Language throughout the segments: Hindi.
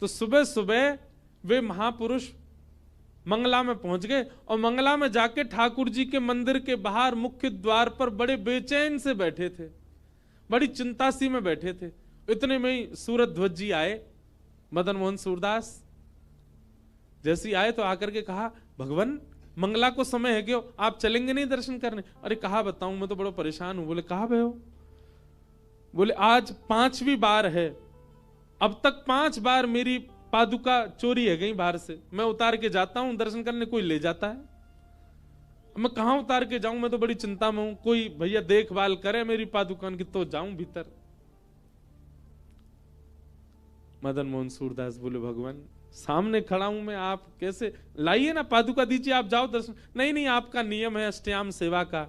तो सुबह सुबह वे महापुरुष मंगला में पहुंच गए और मंगला में जाके ठाकुर जी के मंदिर के बाहर मुख्य द्वार पर बड़े बेचैन से बैठे थे, बड़ी चिंता सी में बैठे थे। इतने में ही सूरध्वज जी आए, मदन मोहन सूरदास जैसे आए तो आकर के कहा, भगवान मंगला को समय है क्यों, आप चलेंगे नहीं दर्शन करने? अरे कहा बताऊं, मैं तो बड़ा परेशान हूं। बोले कहा भय हो? बोले आज 5वीं बार है, अब तक 5 बार मेरी पादुका चोरी है गई बाहर से, मैं उतार के जाता हूं दर्शन करने, कोई ले जाता है, मैं कहां उतार के जाऊं, मैं तो बड़ी चिंता में हूं, कोई भैया देखभाल करे मेरी पादुका की तो जाऊं भीतर। मदन मोहन सूरदास बोले भगवान सामने खड़ा हूं मैं, आप कैसे, लाइए ना पादुका दीजिए, आप जाओ दर्शन। नहीं नहीं, आपका नियम है अष्टयाम सेवा का,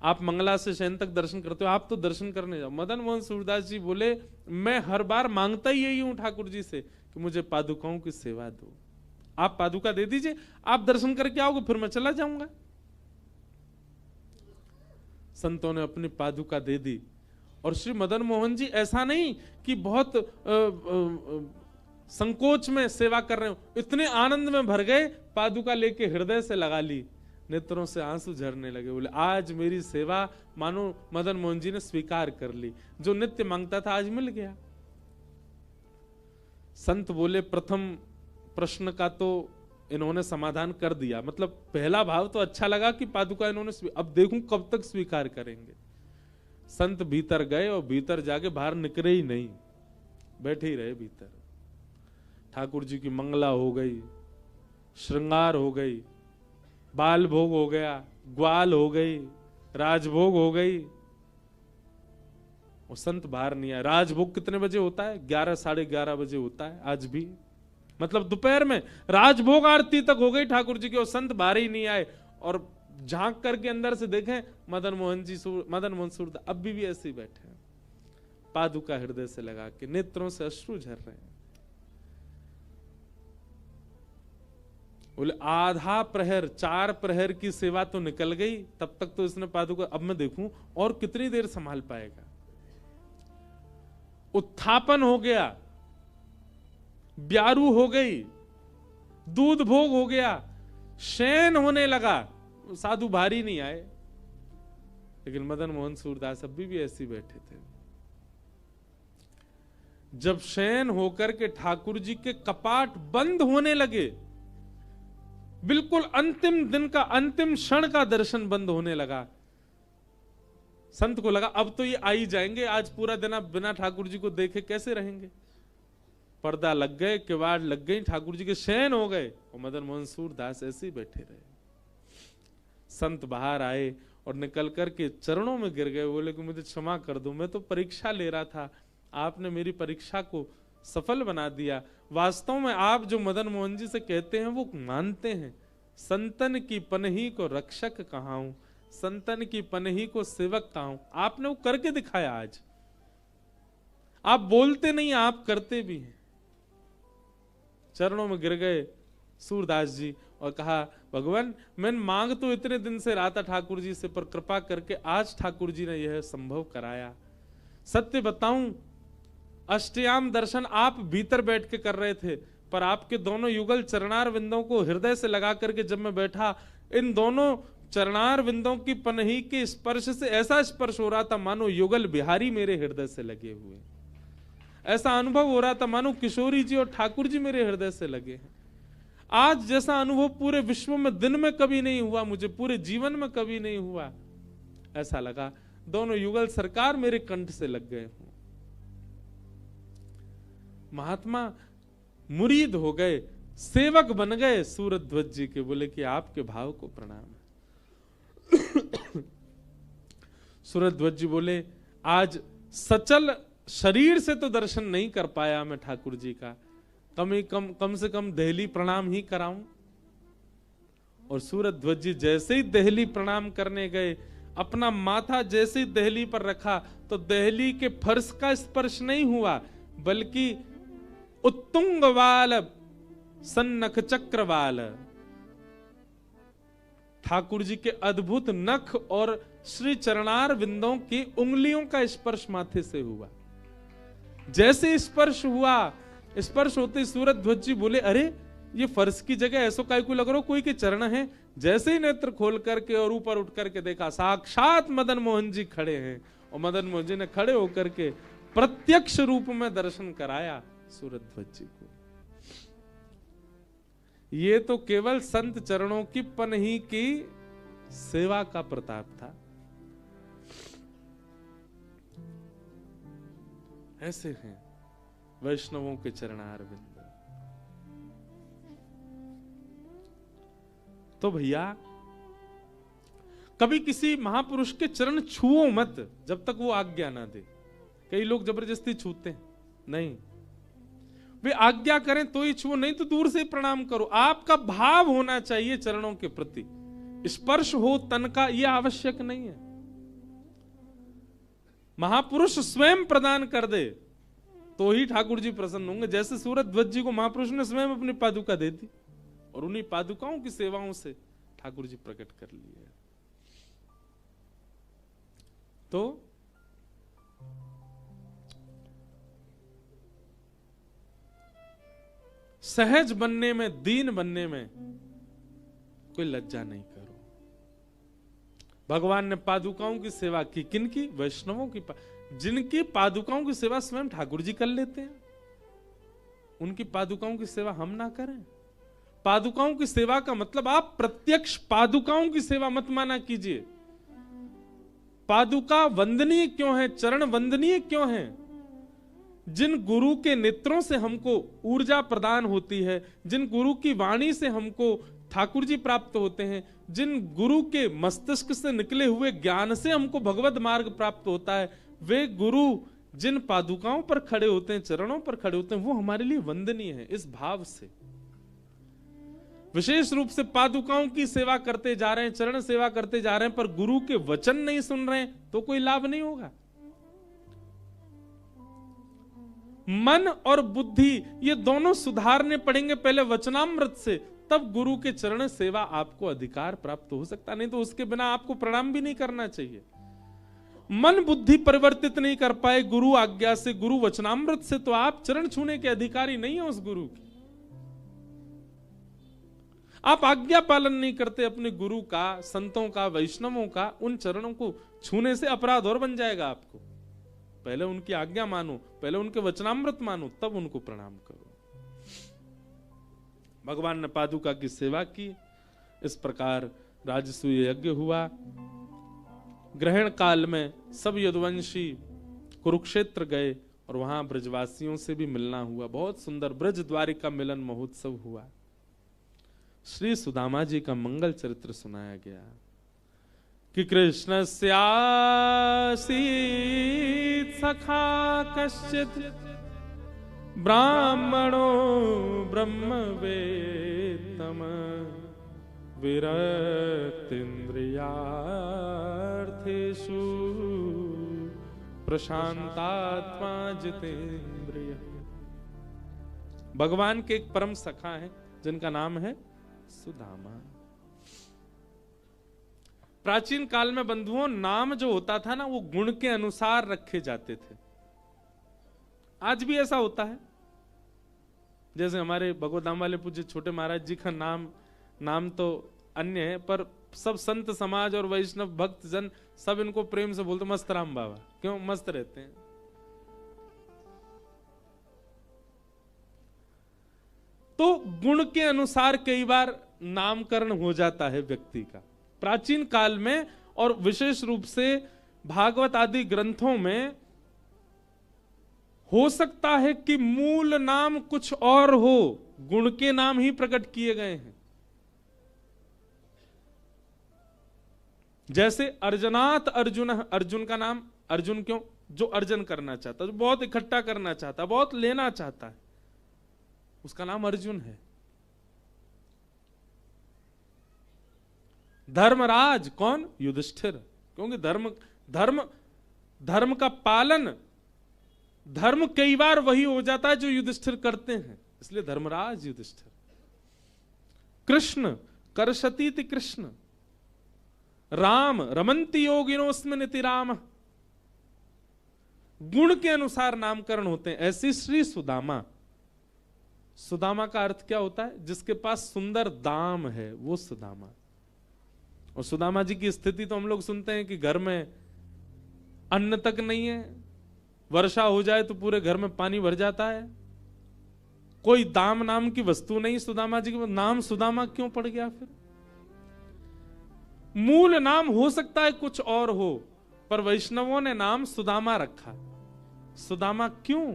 आप मंगला से शयन तक दर्शन करते हो, आप तो दर्शन करने जाओ। मदन मोहन सूरदास जी बोले मैं हर बार मांगता ही यही हूं ठाकुर जी से कि मुझे पादुकाओं की सेवा दो, आप पादुका दे दीजिए, आप दर्शन करके आओगे फिर मैं चला जाऊंगा। संतों ने अपनी पादुका दे दी और श्री मदन मोहन जी ऐसा नहीं कि बहुत संकोच में सेवा कर रहे हो, इतने आनंद में भर गए, पादुका लेके हृदय से लगा ली, नेत्रों से आंसू झरने लगे। बोले आज मेरी सेवा मानो मदन मोहन जी ने स्वीकार कर ली, जो नित्य मांगता था आज मिल गया। संत बोले प्रथम प्रश्न का तो इन्होंने समाधान कर दिया, मतलब पहला भाव तो अच्छा लगा कि पादुका इन्होंने, अब देखूं कब तक स्वीकार करेंगे। संत भीतर गए और भीतर जाके बाहर निकले ही नहीं, बैठे ही रहे भीतर। ठाकुर जी की मंगला हो गई, श्रृंगार हो गई, बाल भोग हो गया, ग्वाल हो गई, राजभोग हो गई, और संत बाहर नहीं आए। राजभोग कितने बजे होता है? 11 साढ़े 11 बजे होता है आज भी, मतलब दोपहर में राजभोग आरती तक हो गई ठाकुर जी की, और संत बाहर ही नहीं आए। और झांक करके अंदर से देखें मदन मोहन सूरदास अब भी ऐसे ही बैठे हैं, पादुका हृदय से लगा के, नेत्रों से अश्रु झर रहे हैं। बोले आधा प्रहर, 4 प्रहर की सेवा तो निकल गई, तब तक तो इसने पादुका, अब मैं देखूं और कितनी देर संभाल पाएगा। उत्थापन हो गया, ब्यारू हो गई, दूध भोग हो गया, शयन होने लगा, साधु भारी नहीं आए। लेकिन मदन मोहन सूरदास अभी भी ऐसे बैठे थे। जब शयन होकर के ठाकुर जी के कपाट बंद होने लगे, बिल्कुल अंतिम दिन का अंतिम क्षण का दर्शन बंद होने लगा, संत को लगा अब तो ये आ ही जाएंगे, आज पूरा दिन आप बिना ठाकुर जी को देखे कैसे रहेंगे। पर्दा लग गए, किवाड़ लग गई, ठाकुर जी के शयन हो गए, और मदन मोहन सूरदास ऐसे ही बैठे रहे। संत बाहर आए और निकल करके चरणों में गिर गए, बोले कि मुझे क्षमा कर दो, मैं तो परीक्षा ले रहा था, आपने मेरी परीक्षा को सफल बना दिया। वास्तव में आप जो मदन मोहन जी से कहते हैं वो मानते हैं, संतन की पनही को रक्षक कहाऊं, संतन की पनही को सेवक कहाऊं। आपने वो करके दिखाया आज, आप बोलते नहीं आप करते भी हैं। चरणों में गिर गए सूरदास जी और कहा भगवान मैं मांग तो इतने दिन से रहा था ठाकुर जी से, पर कृपा करके आज ठाकुर जी ने यह संभव कराया। सत्य बताऊं, अष्टयाम दर्शन आप भीतर बैठ के कर रहे थे, पर आपके दोनों युगल चरणार विंदों को हृदय से लगा करके जब मैं बैठा, इन दोनों चरणार विंदों की पनही के स्पर्श से ऐसा स्पर्श हो रहा था मानो युगल बिहारी मेरे हृदय से लगे हुए, ऐसा अनुभव हो रहा था मानो किशोरी जी और ठाकुर जी मेरे हृदय से लगे हैं। आज जैसा अनुभव पूरे विश्व में दिन में कभी नहीं हुआ, मुझे पूरे जीवन में कभी नहीं हुआ, ऐसा लगा दोनों युगल सरकार मेरे कंठ से लग गए हों। महात्मा मुरीद हो गए, सेवक बन गए सूरध्वज जी के। बोले कि आपके भाव को प्रणाम है। सूरध्वज जी बोले आज सचल शरीर से तो दर्शन नहीं कर पाया मैं ठाकुर जी का, कम से कम देहली प्रणाम ही कराऊं। और सूरध्वज जी जैसे ही देहली प्रणाम करने गए, अपना माथा जैसे ही देहली पर रखा तो देहली के फर्श का स्पर्श नहीं हुआ, बल्कि उत्तुंग वाल सन्नख चक्रवाल, ठाकुर जी के अद्भुत नख और श्री चरणार विंदों की उंगलियों का स्पर्श माथे से हुआ। जैसे स्पर्श हुआ स्पर्श होते ही सूरज ध्वज जी बोले, अरे ये फर्श की जगह ऐसो काय को लग रहा हो, कोई के चरण है। जैसे ही नेत्र खोल करके और ऊपर उठ करके देखा, साक्षात मदन मोहन जी खड़े हैं। और मदन मोहन जी ने खड़े होकर के प्रत्यक्ष रूप में दर्शन कराया सूरज ध्वज जी को। ये तो केवल संत चरणों की पनही की सेवा का प्रताप था। ऐसे हैं वैष्णवों के चरणारविंद। तो भैया कभी किसी महापुरुष के चरण छुओ मत जब तक वो आज्ञा ना दे। कई लोग जबरदस्ती छूते हैं, नहीं, वे आज्ञा करें तो ही छुओ, नहीं तो दूर से प्रणाम करो। आपका भाव होना चाहिए चरणों के प्रति। स्पर्श हो तन का यह आवश्यक नहीं है। महापुरुष स्वयं प्रदान कर दे तो ही ठाकुर जी प्रसन्न होंगे। जैसे सूरज ध्वज जी को महापुरुष ने स्वयं अपनी पादुका दे दी और उन्हीं पादुकाओं की सेवाओं से ठाकुर जी प्रकट कर लिए। तो सहज बनने में, दीन बनने में कोई लज्जा नहीं करो। भगवान ने पादुकाओं की सेवा की, किनकी? वैष्णवों की। जिनकी पादुकाओं की सेवा स्वयं ठाकुर जी कर लेते हैं, उनकी पादुकाओं की सेवा हम ना करें। पादुकाओं की सेवा का मतलब आप प्रत्यक्ष पादुकाओं की सेवा मत माना कीजिए। पादुका वंदनीय क्यों है, चरण वंदनीय क्यों है? जिन गुरु के नेत्रों से हमको ऊर्जा प्रदान होती है, जिन गुरु की वाणी से हमको ठाकुर जी प्राप्त होते हैं, जिन गुरु के मस्तिष्क से निकले हुए ज्ञान से हमको भगवत मार्ग प्राप्त होता है, वे गुरु जिन पादुकाओं पर खड़े होते हैं, चरणों पर खड़े होते हैं, वो हमारे लिए वंदनीय है। इस भाव से विशेष रूप से पादुकाओं की सेवा करते जा रहे हैं, चरण सेवा करते जा रहे हैं, पर गुरु के वचन नहीं सुन रहे हैं तो कोई लाभ नहीं होगा। मन और बुद्धि ये दोनों सुधारने पड़ेंगे पहले वचनामृत से, तब गुरु के चरण सेवा आपको अधिकार प्राप्त हो सकता, नहीं तो उसके बिना आपको प्रणाम भी नहीं करना चाहिए। मन बुद्धि परिवर्तित नहीं कर पाए गुरु आज्ञा से, गुरु वचनामृत से, तो आप चरण छूने के अधिकारी नहीं है उस गुरु की। आप आज्ञा पालन नहीं करते अपने गुरु का, संतों का, वैष्णवों का, उन चरणों को छूने से अपराध और बन जाएगा आपको। पहले उनकी आज्ञा मानो, पहले उनके वचनामृत मानो, तब उनको प्रणाम करो। भगवान ने पादुका की सेवा की। इस प्रकार राजसूय यज्ञ हुआ। ग्रहण काल में सब यदुवंशी कुरुक्षेत्र गए और वहां ब्रजवासियों से भी मिलना हुआ। बहुत सुंदर ब्रज द्वारिका मिलन महोत्सव हुआ। श्री सुदामा जी का मंगल चरित्र सुनाया गया कि कृष्ण स्यासीत सखा कश्चित ब्राह्मणो ब्रह्मवेत्तम विरक्तीन्द्रियार्थेषु प्रशांतात्मा जितेन्द्रिय। भगवान के एक परम सखा हैं जिनका नाम है सुदामा। प्राचीन काल में बंधुओं, नाम जो होता था ना, वो गुण के अनुसार रखे जाते थे। आज भी ऐसा होता है। जैसे हमारे भगवतधाम वाले पूज्य छोटे महाराज जी का नाम तो अन्य है, पर सब संत समाज और वैष्णव भक्त जन सब इनको प्रेम से बोलते मस्त राम बाबा। क्यों? मस्त रहते हैं। तो गुण के अनुसार कई बार नामकरण हो जाता है व्यक्ति का। प्राचीन काल में और विशेष रूप से भागवत आदि ग्रंथों में हो सकता है कि मूल नाम कुछ और हो, गुण के नाम ही प्रकट किए गए हैं। जैसे अर्जनात अर्जुन, अर्जुन का नाम अर्जुन क्यों? जो अर्जन करना चाहता, जो बहुत इकट्ठा करना चाहता, बहुत लेना चाहता है, उसका नाम अर्जुन है। धर्मराज कौन? युधिष्ठिर। क्योंकि धर्म का पालन, धर्म कई बार वही हो जाता है जो युधिष्ठिर करते हैं, इसलिए धर्मराज युधिष्ठिर। कृष्ण कर्षतीति कृष्ण, राम रमन्ति योगिनोस्मिनिति राम। गुण के अनुसार नामकरण होते हैं। ऐसी श्री सुदामा सुदामा का अर्थ क्या होता है? जिसके पास सुंदर दाम है, वो सुदामा। और सुदामा जी की स्थिति तो हम लोग सुनते हैं कि घर में अन्न तक नहीं है, वर्षा हो जाए तो पूरे घर में पानी भर जाता है, कोई दाम नाम की वस्तु नहीं सुदामा जी के। नाम सुदामा क्यों पड़ गया फिर? मूल नाम हो सकता है कुछ और हो, पर वैष्णवों ने नाम सुदामा रखा। सुदामा क्यों?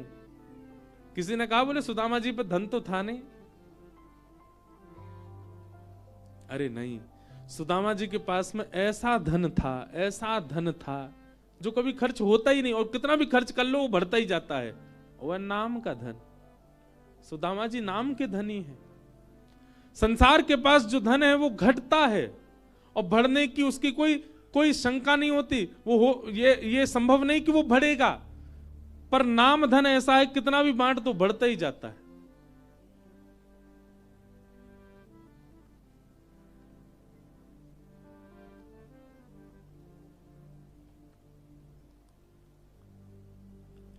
किसी ने कहा बोले सुदामा जी पे धन तो था नहीं। अरे नहीं, सुदामा जी के पास में ऐसा धन था, ऐसा धन था जो कभी खर्च होता ही नहीं, और कितना भी खर्च कर लो वो बढ़ता ही जाता है। वह नाम का धन। सुदामा जी नाम के धनी है। संसार के पास जो धन है वो घटता है और बढ़ने की उसकी कोई शंका नहीं होती। वो हो ये संभव नहीं कि वो बढ़ेगा, पर नाम धन ऐसा है कितना भी बांट तो बढ़ता ही जाता है।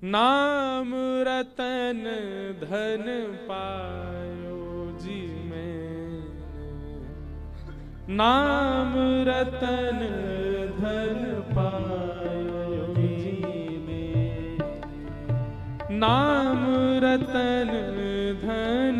नाम रतन धन पायो जी में, नाम रतन धन पायो जी में, नाम रतन धन